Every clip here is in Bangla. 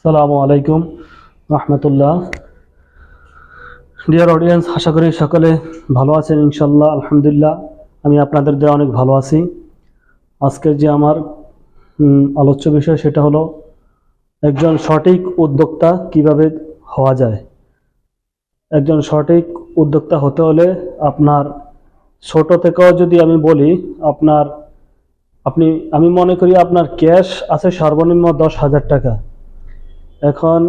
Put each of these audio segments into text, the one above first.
আসসালামু আলাইকুম রহমতুল্লাহ। ডিয়ার অডিয়েন্স, আশা করি সকলে ভালো আছেন ইনশাল্লাহ। আলহামদুলিল্লাহ, আমি আপনাদের দিয়ে অনেক ভালো আছি। আজকের যে আমার আলোচ্য বিষয় সেটা হলো একজন সঠিক উদ্যোক্তা কিভাবে হওয়া যায়। একজন সঠিক উদ্যোক্তা হতে হলে আপনার ছোট থেকেও যদি আমি বলি, আমি মনে করি আপনার ক্যাশ আছে সর্বনিম্ন 10,000 টাকা। এখন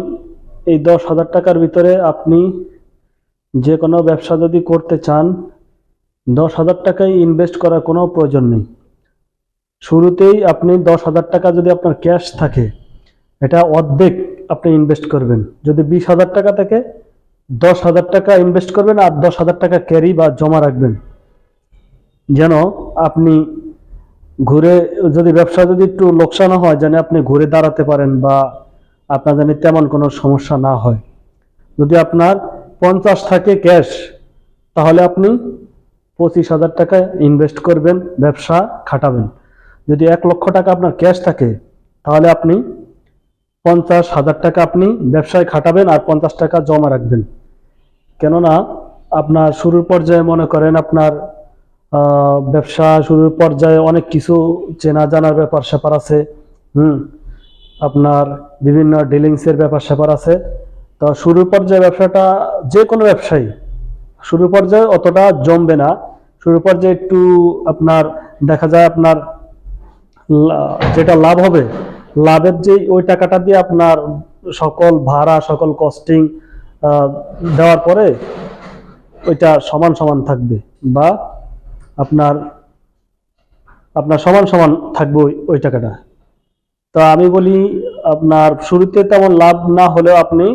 এই 10,000 টাকার ভিতরে আপনি যে কোনো ব্যবসা যদি করতে চান, 10,000 টাকায় ইনভেস্ট করার কোনো প্রয়োজন নেই। শুরুতেই আপনি 10,000 টাকা যদি আপনার ক্যাশ থাকে, এটা অর্ধেক আপনি ইনভেস্ট করবেন। যদি 20,000 টাকা থাকে, 10,000 টাকা ইনভেস্ট করবেন আর 10,000 টাকা ক্যারি বা জমা রাখবেন, যেন আপনি ঘুরে যদি ব্যবসা যদি একটু লোকসান হয়, যেন আপনি ঘুরে দাঁড়াতে পারেন বা আপনার যেন তেমন কোনো সমস্যা না হয়। যদি আপনার 50 থাকে ক্যাশ, তাহলে আপনি 25,000 টাকা ইনভেস্ট করবেন, ব্যবসা খাটাবেন। যদি 1 লক্ষ টাকা আপনার ক্যাশ থাকে, তাহলে আপনি 50,000 টাকা আপনি ব্যবসায় খাটাবেন আর 50 টাকা জমা রাখবেন। কেননা আপনার শুরুর পর্যায়ে মনে করেন আপনার ব্যবসা শুরুর পর্যায়ে অনেক কিছু চেনা জানার ব্যাপার স্যাপার আছে, আপনার বিভিন্ন ডিলিংসের ব্যাপার স্যাপার আছে। তো শুরুর পর্যায়ে ব্যবসাটা, যে কোনো ব্যবসায়ী শুরুর পর্যায়ে অতটা জমবে না। শুরুর পর্যায়ে একটু আপনার দেখা যায় আপনার যেটা লাভ হবে, লাভের যে ওই টাকাটা দিয়ে আপনার সকল ভাড়া সকল কস্টিং দেওয়ার পরে ওইটা সমান সমান থাকবে, বা আপনার সমান সমান থাকবে ওই টাকাটা। তো আমি বলি, আপনার শুরুতে তেমন লাভ না হলেও আপনি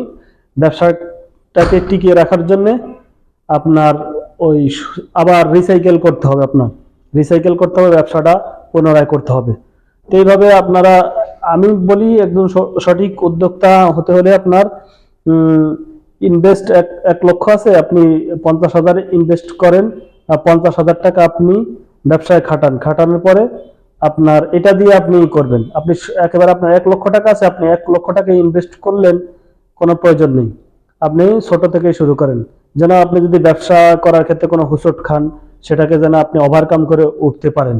ব্যবসাটাকে টিকিয়ে রাখার জন্য আপনার ওই আবার রিসাইকেল করতে হবে, ব্যবসাটা পুনরায় করতে হবে। তো এইভাবে আপনারা, আমি বলি একজন সঠিক উদ্যোক্তা হতে হলে আপনার ইনভেস্ট 1 লক্ষ আছে, আপনি 50,000 ইনভেস্ট করেন, 50,000 টাকা আপনি ব্যবসায় খাটানোর পরে আপনার এটা দিয়ে আপনি করবেন। আপনি একেবারে আপনার 1 লক্ষ টাকা আছে, আপনি 1 লক্ষ টাকা ইনভেস্ট করলেন, কোনো প্রয়োজন নেই। আপনি ছোট থেকেই শুরু করেন, যেন আপনি যদি ব্যবসা করার ক্ষেত্রে কোনো হুঁচট খান, সেটাকে যেন আপনি ওভারকাম করে উঠতে পারেন।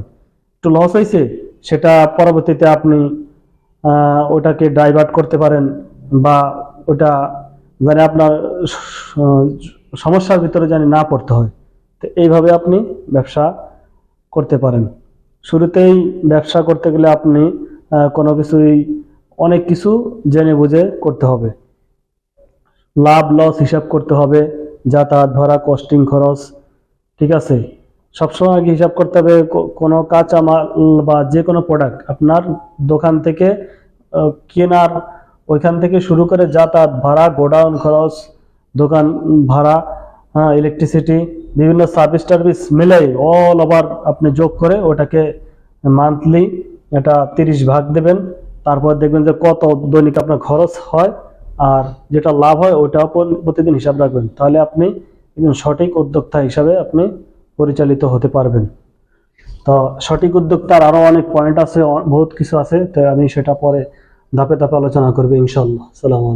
একটু লস হয়েছে, সেটা পরবর্তীতে আপনি ওটাকে ডাইভার্ট করতে পারেন, বা ওটা মানে আপনার সমস্যার ভিতরে জানি না পড়তে হয়। তো এইভাবে আপনি ব্যবসা করতে পারেন। শুরুতেই ব্যবসা করতে গেলে আপনি কোনো কিছুই অনেক কিছু জেনে বুঝে করতে হবে। লাভ লস হিসাব করতে হবে, যাতায়াত ভাড়া কস্টিং খরচ, ঠিক আছে, সবসময় আগে হিসাব করতে হবে। কোনো কাঁচা মাল বা যে কোনো প্রোডাক্ট আপনার দোকান থেকে কেনার, ওইখান থেকে শুরু করে যাতায়াত ভাড়া, গোডাউন খরচ, দোকান ভাড়া, ইলেকট্রিসিটি, বিভিন্ন সার্ভিস টার্ভিস মিলাই অল ওভার আপনি যোগ করে ওটাকে মান্থলি এটা 30 ভাগ দেবেন। তারপর দেখবেন যে কত দৈনিক আপনার খরচ হয় আর যেটা লাভ হয় ওটাও প্রতিদিন হিসাব রাখবেন। তাহলে আপনি একজন সঠিক উদ্যোক্তা হিসাবে আপনি পরিচালিত হতে পারবেন। তো সঠিক উদ্যোক্তার আরো অনেক পয়েন্ট আছে, বহুত কিছু আছে, তো আমি সেটা পরে ধাপে ধাপে আলোচনা করবো ইনশাল্লাহ। সালাম।